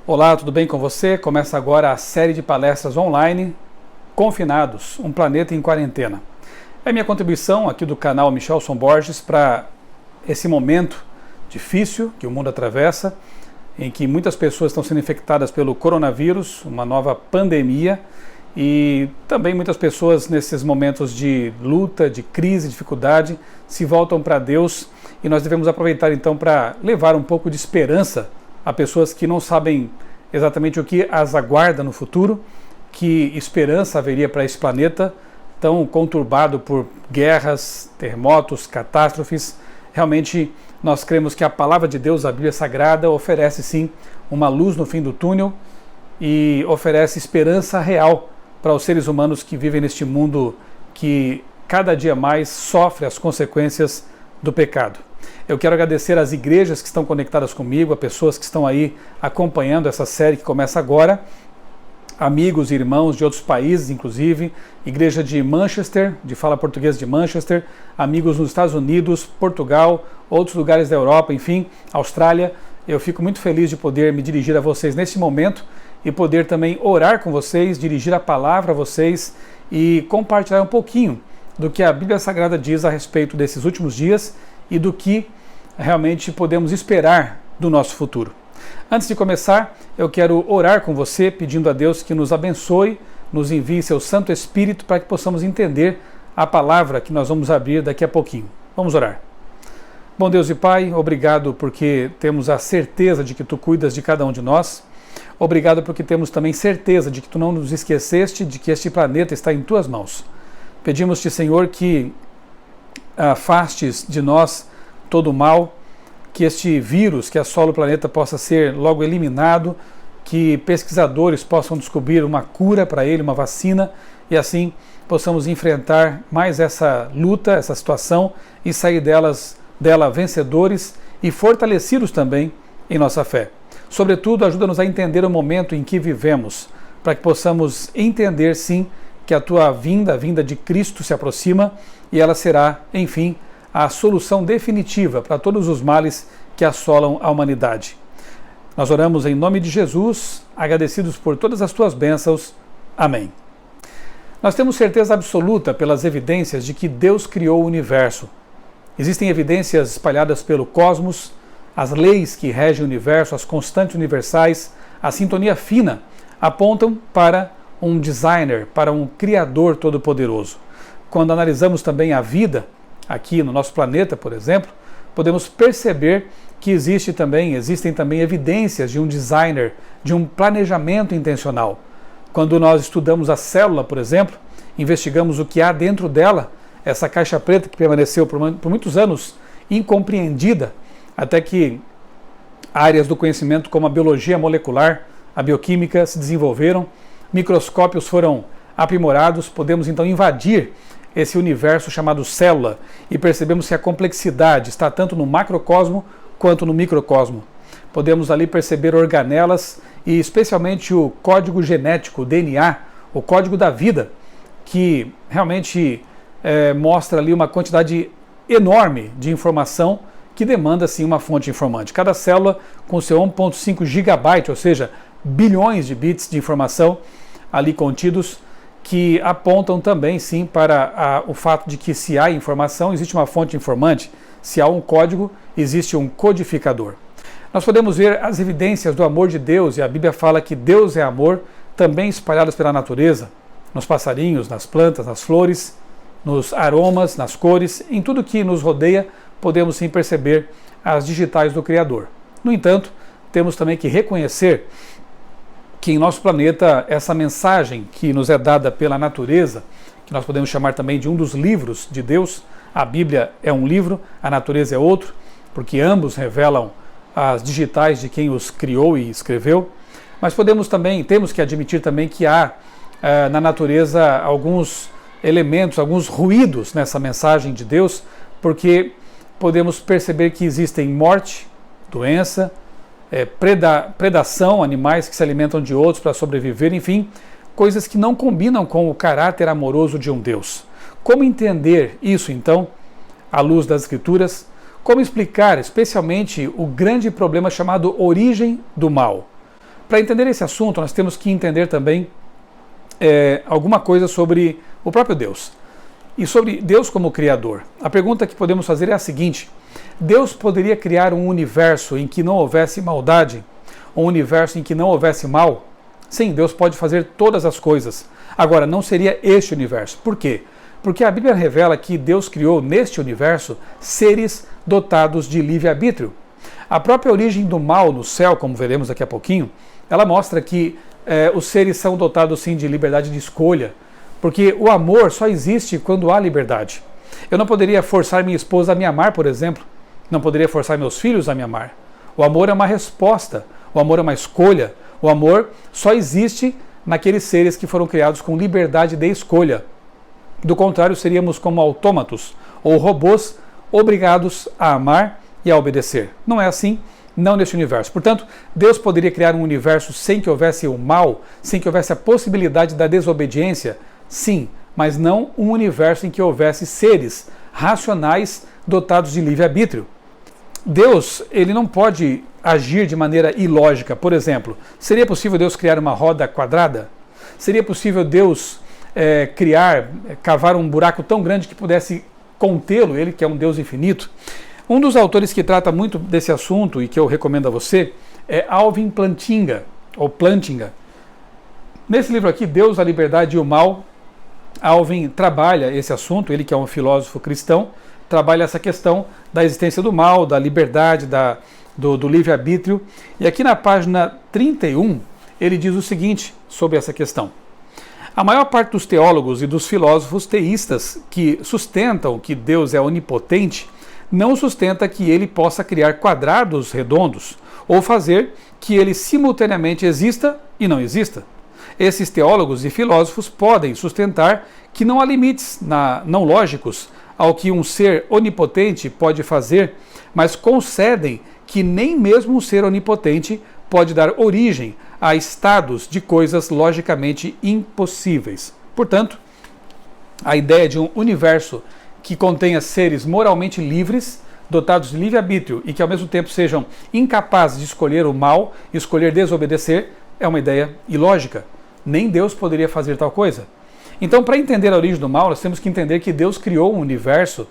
Olá, tudo bem com você? Começa agora a série de palestras online Confinados, um planeta em quarentena. É a minha contribuição aqui do canal Michelson Borges para esse momento difícil que o mundo atravessa, em que muitas pessoas estão sendo infectadas pelo coronavírus, uma nova pandemia, e também muitas pessoas nesses momentos de luta, de crise, dificuldade, se voltam para Deus, e nós devemos aproveitar então para levar um pouco de esperança a pessoas que não sabem exatamente o que as aguarda no futuro, que esperança haveria para esse planeta tão conturbado por guerras, terremotos, catástrofes. Realmente nós cremos que a palavra de Deus, a Bíblia Sagrada, oferece sim uma luz no fim do túnel e oferece esperança real para os seres humanos que vivem neste mundo que cada dia mais sofre as consequências do pecado. Eu quero agradecer às igrejas que estão conectadas comigo, a pessoas que estão aí acompanhando essa série que começa agora, amigos e irmãos de outros países, inclusive, igreja de Manchester, de fala portuguesa de Manchester, amigos nos Estados Unidos, Portugal, outros lugares da Europa, enfim, Austrália. Eu fico muito feliz de poder me dirigir a vocês nesse momento e poder também orar com vocês, dirigir a palavra a vocês e compartilhar um pouquinho do que a Bíblia Sagrada diz a respeito desses últimos dias e do que realmente podemos esperar do nosso futuro. Antes de começar, eu quero orar com você, pedindo a Deus que nos abençoe, nos envie seu Santo Espírito para que possamos entender a palavra que nós vamos abrir daqui a pouquinho. Vamos orar. Bom Deus e Pai, obrigado porque temos a certeza de que Tu cuidas de cada um de nós. Obrigado porque temos também certeza de que Tu não nos esqueceste, de que este planeta está em Tuas mãos. Pedimos-te, Senhor, que afastes de nós todo o mal, que este vírus que assola o planeta possa ser logo eliminado, que pesquisadores possam descobrir uma cura para ele, uma vacina, e assim possamos enfrentar mais essa luta, essa situação e sair dela vencedores e fortalecidos também em nossa fé. Sobretudo, ajuda-nos a entender o momento em que vivemos, para que possamos entender, sim, que a Tua vinda, a vinda de Cristo se aproxima e ela será, enfim, a solução definitiva para todos os males que assolam a humanidade. Nós oramos em nome de Jesus, agradecidos por todas as Tuas bênçãos. Amém. Nós temos certeza absoluta pelas evidências de que Deus criou o universo. Existem evidências espalhadas pelo cosmos, as leis que regem o universo, as constantes universais, a sintonia fina, apontam para um designer, para um criador todo-poderoso. Quando analisamos também a vida aqui no nosso planeta, por exemplo, podemos perceber que existem também evidências de um designer, de um planejamento intencional. Quando nós estudamos a célula, por exemplo, investigamos o que há dentro dela, essa caixa preta que permaneceu por muitos anos incompreendida, até que áreas do conhecimento como a biologia molecular, a bioquímica se desenvolveram, microscópios foram aprimorados, podemos então invadir esse universo chamado célula e percebemos que a complexidade está tanto no macrocosmo quanto no microcosmo. Podemos ali perceber organelas e especialmente o código genético, o DNA, o código da vida, que realmente mostra ali uma quantidade enorme de informação que demanda sim uma fonte informante. Cada célula com seu 1.5 gigabyte, ou seja, bilhões de bits de informação ali contidos, que apontam também sim para o fato de que se há informação, existe uma fonte informante, se há um código, existe um codificador. Nós podemos ver as evidências do amor de Deus, e a Bíblia fala que Deus é amor, também espalhadas pela natureza, nos passarinhos, nas plantas, nas flores, nos aromas, nas cores, em tudo que nos rodeia, podemos sim perceber as digitais do Criador. No entanto, temos também que reconhecer que em nosso planeta essa mensagem que nos é dada pela natureza, que nós podemos chamar também de um dos livros de Deus, a Bíblia é um livro, a natureza é outro, porque ambos revelam as digitais de quem os criou e escreveu, mas temos que admitir também que há na natureza alguns elementos, alguns ruídos nessa mensagem de Deus, porque podemos perceber que existem morte, doença, predação, animais que se alimentam de outros para sobreviver, enfim, coisas que não combinam com o caráter amoroso de um Deus. Como entender isso, então, à luz das Escrituras? Como explicar, especialmente, o grande problema chamado origem do mal? Para entender esse assunto, nós temos que entender também alguma coisa sobre o próprio Deus e sobre Deus como Criador. A pergunta que podemos fazer é a seguinte: Deus poderia criar um universo em que não houvesse maldade? Um universo em que não houvesse mal? Sim, Deus pode fazer todas as coisas. Agora, não seria este universo. Por quê? Porque a Bíblia revela que Deus criou neste universo seres dotados de livre-arbítrio. A própria origem do mal no céu, como veremos daqui a pouquinho, ela mostra que os seres são dotados sim de liberdade de escolha, porque o amor só existe quando há liberdade. Eu não poderia forçar minha esposa a me amar, por exemplo. Não poderia forçar meus filhos a me amar. O amor é uma resposta, o amor é uma escolha. O amor só existe naqueles seres que foram criados com liberdade de escolha. Do contrário, seríamos como autômatos ou robôs obrigados a amar e a obedecer. Não é assim, não neste universo. Portanto, Deus poderia criar um universo sem que houvesse o mal, sem que houvesse a possibilidade da desobediência? Sim, mas não um universo em que houvesse seres racionais dotados de livre-arbítrio. Deus, ele não pode agir de maneira ilógica. Por exemplo, seria possível Deus criar uma roda quadrada? Seria possível Deus cavar um buraco tão grande que pudesse contê-lo, ele que é um Deus infinito? Um dos autores que trata muito desse assunto e que eu recomendo a você é Alvin Plantinga, ou Plantinga. Nesse livro aqui, Deus, a Liberdade e o Mal, Alvin trabalha esse assunto, ele que é um filósofo cristão, trabalha essa questão da existência do mal, da liberdade, do livre-arbítrio. E aqui na página 31, ele diz o seguinte sobre essa questão. A maior parte dos teólogos e dos filósofos teístas que sustentam que Deus é onipotente, não sustenta que ele possa criar quadrados redondos ou fazer que ele simultaneamente exista e não exista. Esses teólogos e filósofos podem sustentar que não há limites não lógicos ao que um ser onipotente pode fazer, mas concedem que nem mesmo um ser onipotente pode dar origem a estados de coisas logicamente impossíveis. Portanto, a ideia de um universo que contenha seres moralmente livres, dotados de livre-arbítrio e que ao mesmo tempo sejam incapazes de escolher o mal, escolher desobedecer, é uma ideia ilógica. Nem Deus poderia fazer tal coisa. Então, para entender a origem do mal, nós temos que entender que Deus criou um universo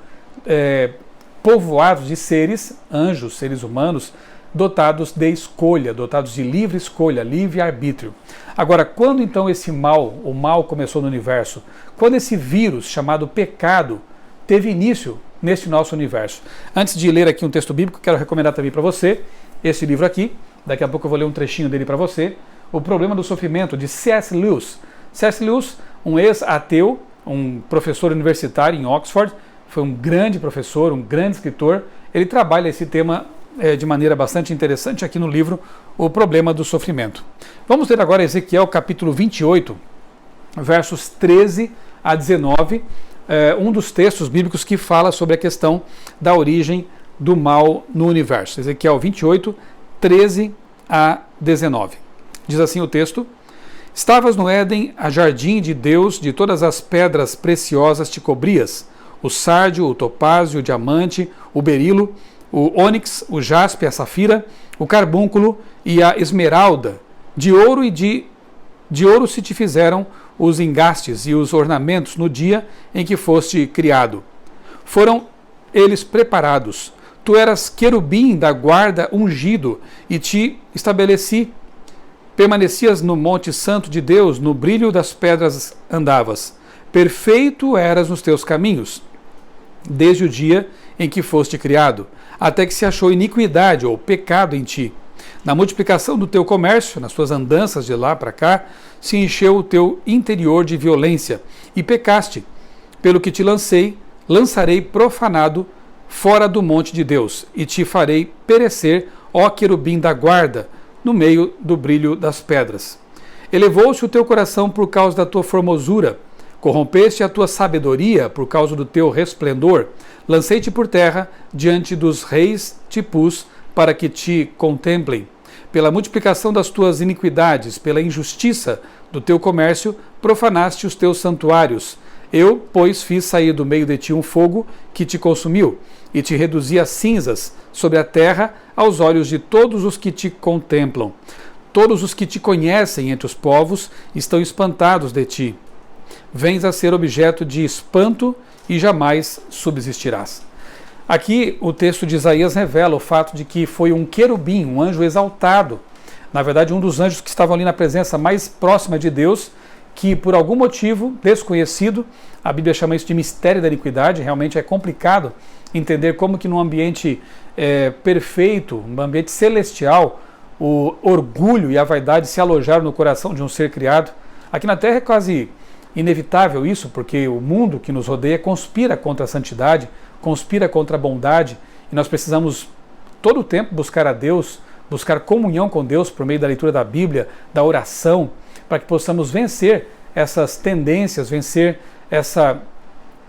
povoado de seres, anjos, seres humanos, dotados de escolha, dotados de livre escolha, livre-arbítrio. Agora, quando então o mal começou no universo? Quando esse vírus chamado pecado teve início neste nosso universo? Antes de ler aqui um texto bíblico, quero recomendar também para você esse livro aqui. Daqui a pouco eu vou ler um trechinho dele para você. O Problema do Sofrimento, de C.S. Lewis. C.S. Lewis, um ex-ateu, um professor universitário em Oxford, foi um grande professor, um grande escritor. Ele trabalha esse tema de maneira bastante interessante aqui no livro O Problema do Sofrimento. Vamos ler agora Ezequiel capítulo 28, versos 13 a 19, um dos textos bíblicos que fala sobre a questão da origem do mal no universo. Ezequiel 28, 13 a 19. Diz assim o texto: Estavas no Éden, a jardim de Deus, de todas as pedras preciosas te cobrias, o sárdio, o topázio, o diamante, o berilo, o ônix, o jaspe, a safira, o carbúnculo e a esmeralda. De ouro se te fizeram os engastes e os ornamentos no dia em que foste criado. Foram eles preparados. Tu eras querubim da guarda ungido e te estabeleci. Permanecias no monte santo de Deus, no brilho das pedras andavas. Perfeito eras nos teus caminhos, desde o dia em que foste criado, até que se achou iniquidade ou pecado em ti. Na multiplicação do teu comércio, nas tuas andanças de lá para cá, se encheu o teu interior de violência, e pecaste, pelo que te lançarei profanado fora do monte de Deus, e te farei perecer, ó querubim da guarda, no meio do brilho das pedras. Elevou-se o teu coração por causa da tua formosura, corrompeste a tua sabedoria por causa do teu resplendor, lancei-te por terra, diante dos reis te pus, para que te contemplem. Pela multiplicação das tuas iniquidades, pela injustiça do teu comércio, profanaste os teus santuários. Eu, pois, fiz sair do meio de ti um fogo que te consumiu, e te reduzi a cinzas sobre a terra aos olhos de todos os que te contemplam. Todos os que te conhecem entre os povos estão espantados de ti. Vens a ser objeto de espanto e jamais subsistirás. Aqui o texto de Isaías revela o fato de que foi um querubim, um anjo exaltado, na verdade um dos anjos que estavam ali na presença mais próxima de Deus, que por algum motivo desconhecido, a Bíblia chama isso de mistério da iniquidade, realmente é complicado entender como que num ambiente perfeito, um ambiente celestial, o orgulho e a vaidade se alojaram no coração de um ser criado. Aqui na Terra é quase inevitável isso, porque o mundo que nos rodeia conspira contra a santidade, conspira contra a bondade, e nós precisamos todo o tempo buscar a Deus, buscar comunhão com Deus por meio da leitura da Bíblia, da oração, para que possamos vencer essas tendências, vencer essa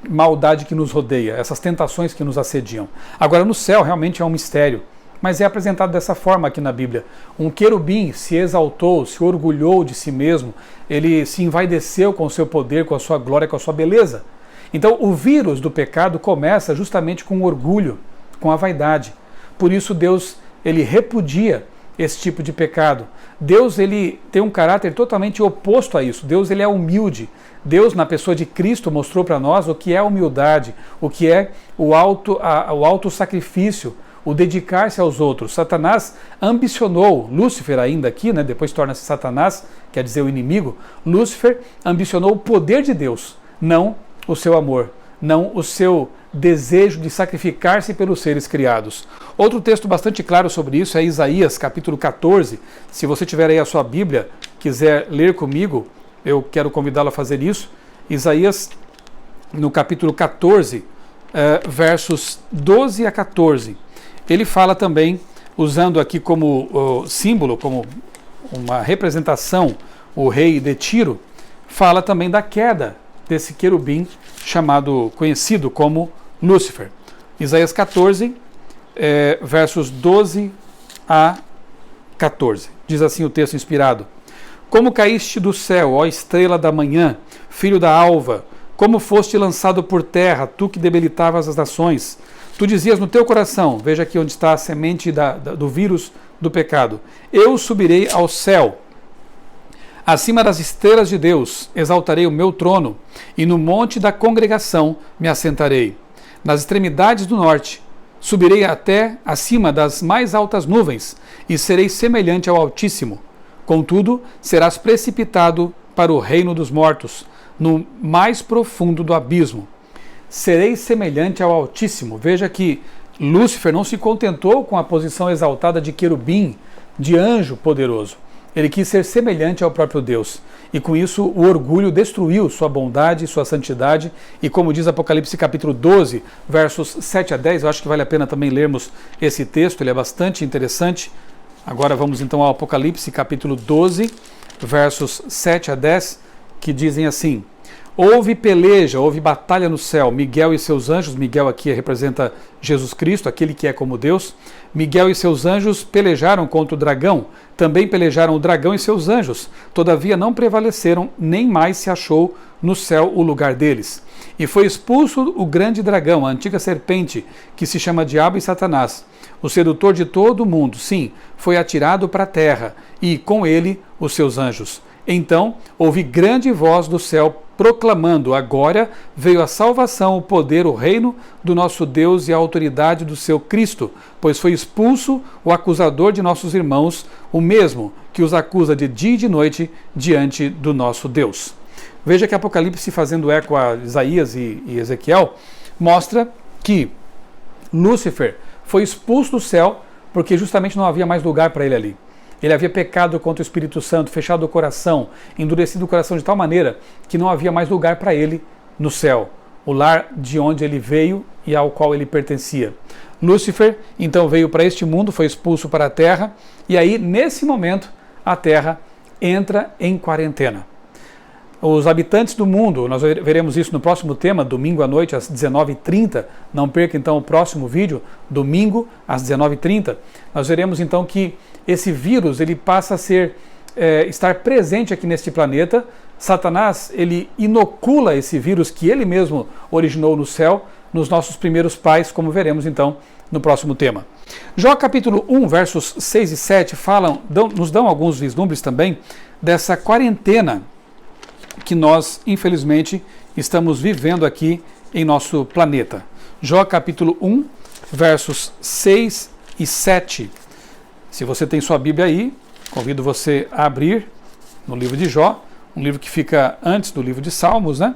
maldade que nos rodeia, essas tentações que nos assediam. Agora, no céu realmente é um mistério, mas é apresentado dessa forma aqui na Bíblia. Um querubim se exaltou, se orgulhou de si mesmo, ele se envaideceu com o seu poder, com a sua glória, com a sua beleza. Então, o vírus do pecado começa justamente com o orgulho, com a vaidade. Por isso, Deus ele repudia esse tipo de pecado. Deus ele tem um caráter totalmente oposto a isso. Deus ele é humilde. Deus, na pessoa de Cristo, mostrou para nós o que é a humildade, o que é o auto-sacrifício, o dedicar-se aos outros. Satanás ambicionou, Lúcifer ainda aqui, depois torna-se Satanás, quer dizer o inimigo, Lúcifer ambicionou o poder de Deus, não o seu amor, não o seu desejo de sacrificar-se pelos seres criados. Outro texto bastante claro sobre isso é Isaías, capítulo 14. Se você tiver aí a sua Bíblia, quiser ler comigo, eu quero convidá-lo a fazer isso. Isaías, no capítulo 14, versos 12 a 14. Ele fala também, usando aqui como símbolo, como uma representação, o rei de Tiro, fala também da queda desse querubim conhecido como Lúcifer. Isaías 14, versos 12 a 14. Diz assim o texto inspirado: Como caíste do céu, ó estrela da manhã, filho da alva, como foste lançado por terra, tu que debilitavas as nações. Tu dizias no teu coração, veja aqui onde está a semente do vírus do pecado: eu subirei ao céu, acima das estrelas de Deus, exaltarei o meu trono, e no monte da congregação me assentarei. Nas extremidades do norte, subirei até acima das mais altas nuvens, e serei semelhante ao Altíssimo. Contudo, serás precipitado para o reino dos mortos, no mais profundo do abismo. Serei semelhante ao Altíssimo. Veja que Lúcifer não se contentou com a posição exaltada de querubim, de anjo poderoso. Ele quis ser semelhante ao próprio Deus. E com isso o orgulho destruiu sua bondade, sua santidade. E como diz Apocalipse capítulo 12, versos 7 a 10, eu acho que vale a pena também lermos esse texto, ele é bastante interessante. Agora vamos então ao Apocalipse capítulo 12, versos 7 a 10, que dizem assim: Houve peleja, houve batalha no céu. Miguel e seus anjos, Miguel aqui representa Jesus Cristo, aquele que é como Deus. Miguel e seus anjos pelejaram contra o dragão. Também pelejaram o dragão e seus anjos. Todavia não prevaleceram, nem mais se achou no céu o lugar deles. E foi expulso o grande dragão, a antiga serpente, que se chama Diabo e Satanás, o sedutor de todo o mundo. Sim, foi atirado para a terra, e com ele os seus anjos. Então houve grande voz do céu proclamando: agora veio a salvação, o poder, o reino do nosso Deus e a autoridade do seu Cristo, pois foi expulso o acusador de nossos irmãos, o mesmo que os acusa de dia e de noite diante do nosso Deus. Veja que Apocalipse, fazendo eco a Isaías e Ezequiel, mostra que Lúcifer foi expulso do céu porque justamente não havia mais lugar para ele ali. Ele havia pecado contra o Espírito Santo, fechado o coração, endurecido o coração de tal maneira que não havia mais lugar para ele no céu, o lar de onde ele veio e ao qual ele pertencia. Lúcifer então veio para este mundo, foi expulso para a terra, e aí nesse momento a terra entra em quarentena. Os habitantes do mundo, nós veremos isso no próximo tema, domingo à noite às 19h30, não perca então o próximo vídeo, domingo às 19h30, nós veremos então que esse vírus ele passa a estar presente aqui neste planeta. Satanás ele inocula esse vírus que ele mesmo originou no céu nos nossos primeiros pais, como veremos então no próximo tema. Jó capítulo 1, versos 6 e 7 nos dão alguns vislumbres também dessa quarentena que nós, infelizmente, estamos vivendo aqui em nosso planeta. Jó capítulo 1, versos 6 e 7. Se você tem sua Bíblia aí, convido você a abrir no livro de Jó, um livro que fica antes do livro de Salmos, né?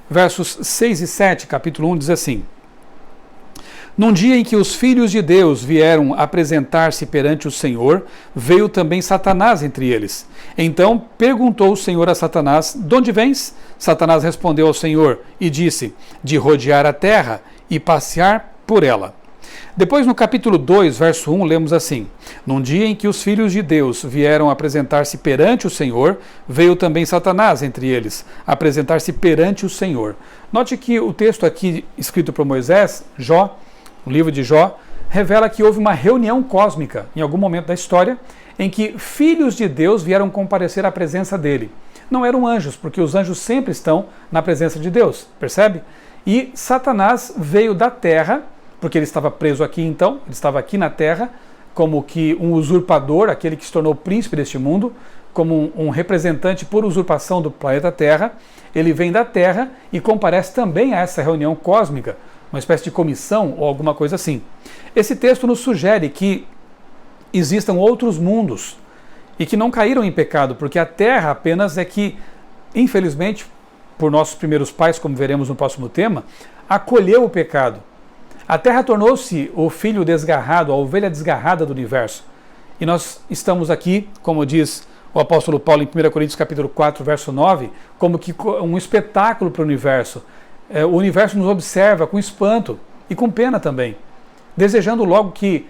Versos 6 e 7, capítulo 1, diz assim: Num dia em que os filhos de Deus vieram apresentar-se perante o Senhor, veio também Satanás entre eles. Então perguntou o Senhor a Satanás: De onde vens? Satanás respondeu ao Senhor e disse: De rodear a terra e passear por ela. Depois, no capítulo 2, verso 1, lemos assim: Num dia em que os filhos de Deus vieram apresentar-se perante o Senhor, veio também Satanás entre eles, apresentar-se perante o Senhor. Note que o texto aqui, escrito por Moisés, Jó, o livro de Jó, revela que houve uma reunião cósmica, em algum momento da história, em que filhos de Deus vieram comparecer à presença dele. Não eram anjos, porque os anjos sempre estão na presença de Deus, percebe? E Satanás veio da terra, porque ele estava preso aqui então, ele estava aqui na terra, como que um usurpador, aquele que se tornou príncipe deste mundo, como um representante por usurpação do planeta Terra. Ele vem da terra e comparece também a essa reunião cósmica, uma espécie de comissão ou alguma coisa assim. Esse texto nos sugere que existam outros mundos e que não caíram em pecado, porque a terra apenas é que, infelizmente, por nossos primeiros pais, como veremos no próximo tema, acolheu o pecado. A terra tornou-se o filho desgarrado, a ovelha desgarrada do universo. E nós estamos aqui, como diz o apóstolo Paulo em 1 Coríntios capítulo 4, verso 9, como que um espetáculo para o universo. O universo nos observa com espanto e com pena também, desejando logo que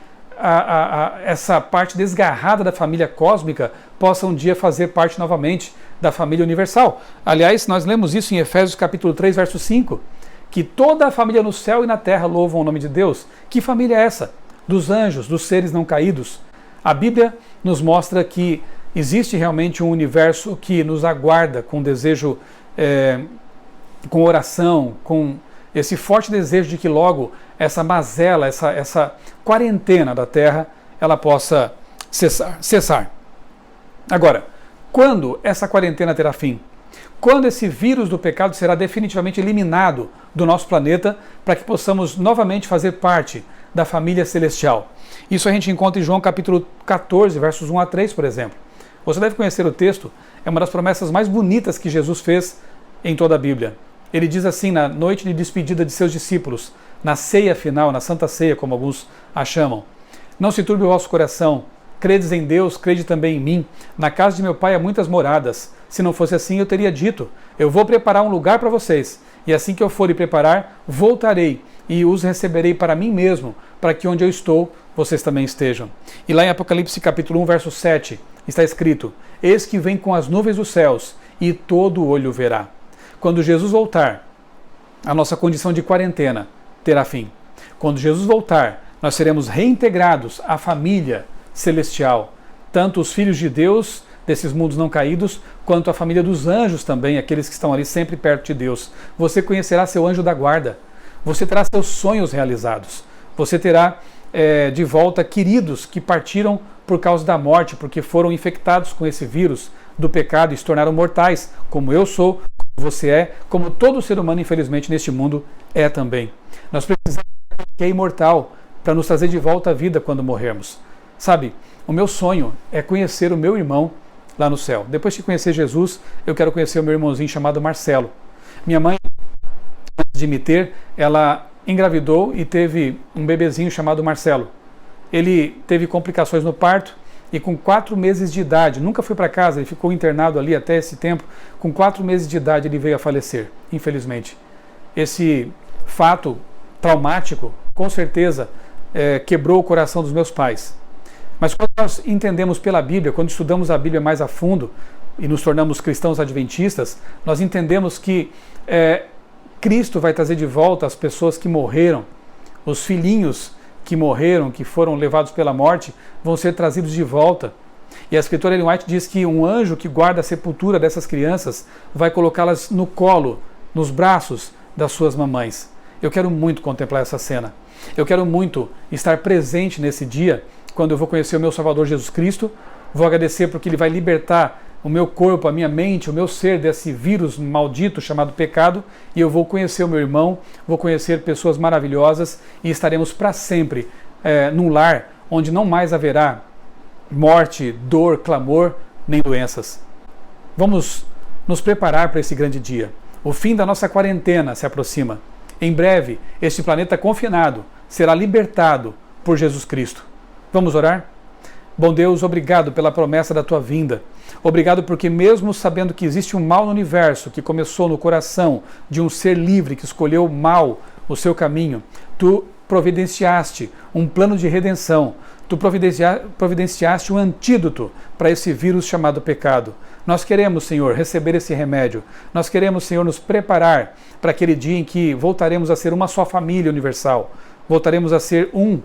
essa parte desgarrada da família cósmica possa um dia fazer parte novamente da família universal. Aliás, nós lemos isso em Efésios capítulo 3, verso 5, que toda a família no céu e na terra louvam o nome de Deus. Que família é essa? Dos anjos, dos seres não caídos. A Bíblia nos mostra que existe realmente um universo que nos aguarda com desejo, com oração, com esse forte desejo de que logo essa mazela, essa quarentena da terra, ela possa cessar. Agora, quando essa quarentena terá fim? Quando esse vírus do pecado será definitivamente eliminado do nosso planeta, para que possamos novamente fazer parte da família celestial? Isso a gente encontra em João capítulo 14, versos 1 a 3, por exemplo. Você deve conhecer o texto, é uma das promessas mais bonitas que Jesus fez em toda a Bíblia. Ele diz assim na noite de despedida de seus discípulos, na ceia final, na Santa Ceia, como alguns a chamam: Não se turbe o vosso coração, credes em Deus, crede também em mim. Na casa de meu pai há muitas moradas. Se não fosse assim, eu teria dito: eu vou preparar um lugar para vocês, e assim que eu for e preparar, voltarei e os receberei para mim mesmo, para que onde eu estou, vocês também estejam. E lá em Apocalipse capítulo 1, verso 7, está escrito: Eis que vem com as nuvens dos céus, e todo olho verá. Quando Jesus voltar, a nossa condição de quarentena terá fim. Quando Jesus voltar, nós seremos reintegrados à família celestial, tanto os filhos de Deus, desses mundos não caídos, quanto a família dos anjos também, aqueles que estão ali sempre perto de Deus. Você conhecerá seu anjo da guarda, você terá seus sonhos realizados, você terá de volta queridos que partiram por causa da morte, porque foram infectados com esse vírus do pecado e se tornaram mortais, como eu sou, como você é, como todo ser humano, infelizmente, neste mundo é também. Nós precisamos que é imortal para nos trazer de volta à vida quando morrermos. Sabe, o meu sonho é conhecer o meu irmão lá no céu. Depois de conhecer Jesus, eu quero conhecer o meu irmãozinho chamado Marcelo. Minha mãe, antes de me ter, ela engravidou e teve um bebezinho chamado Marcelo. Ele teve complicações no parto e com 4 meses de idade, nunca foi para casa, ele ficou internado ali até esse tempo, com 4 meses de idade ele veio a falecer, infelizmente. Esse fato traumático, com certeza, quebrou o coração dos meus pais. Mas quando nós entendemos pela Bíblia, quando estudamos a Bíblia mais a fundo e nos tornamos cristãos adventistas, nós entendemos que Cristo vai trazer de volta as pessoas que morreram, os filhinhos que morreram, que foram levados pela morte, vão ser trazidos de volta. E a escritora Ellen White diz que um anjo que guarda a sepultura dessas crianças vai colocá-las no colo, nos braços das suas mamães. Eu quero muito contemplar essa cena. Eu quero muito estar presente nesse dia, quando eu vou conhecer o meu Salvador Jesus Cristo. Vou agradecer porque Ele vai libertar o meu corpo, a minha mente, o meu ser desse vírus maldito chamado pecado, e eu vou conhecer o meu irmão, vou conhecer pessoas maravilhosas e estaremos para sempre num lar onde não mais haverá morte, dor, clamor, nem doenças. Vamos nos preparar para esse grande dia. O fim da nossa quarentena se aproxima. Em breve, este planeta confinado será libertado por Jesus Cristo. Vamos orar? Bom Deus, obrigado pela promessa da Tua vinda. Obrigado porque mesmo sabendo que existe um mal no universo que começou no coração de um ser livre que escolheu mal o seu caminho, Tu providenciaste um plano de redenção. Tu providenciaste um antídoto para esse vírus chamado pecado. Nós queremos, Senhor, receber esse remédio. Nós queremos, Senhor, nos preparar para aquele dia em que voltaremos a ser uma só família universal. Voltaremos a ser um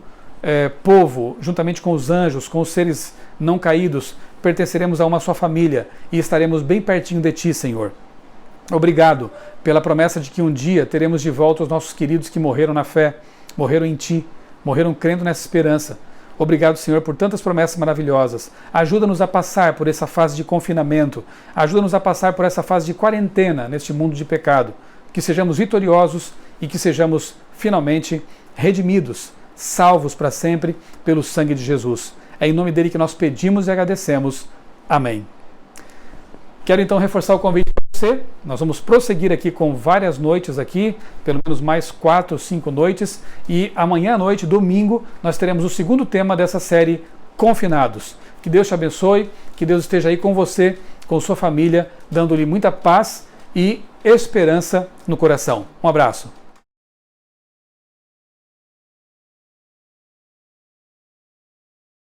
povo, juntamente com os anjos, com os seres não caídos, pertenceremos a uma só família e estaremos bem pertinho de Ti, Senhor. Obrigado pela promessa de que um dia teremos de volta os nossos queridos que morreram na fé, morreram em Ti, morreram crendo nessa esperança. Obrigado, Senhor, por tantas promessas maravilhosas. Ajuda-nos a passar por essa fase de confinamento. Ajuda-nos a passar por essa fase de quarentena neste mundo de pecado. Que sejamos vitoriosos e que sejamos finalmente redimidos, salvos para sempre pelo sangue de Jesus. É em nome dele que nós pedimos e agradecemos. Amém. Quero então reforçar o convite para você. Nós vamos prosseguir aqui com várias noites aqui, pelo menos mais 4 ou 5 noites. E amanhã à noite, domingo, nós teremos o segundo tema dessa série, Confinados. Que Deus te abençoe, que Deus esteja aí com você, com sua família, dando-lhe muita paz e esperança no coração. Um abraço.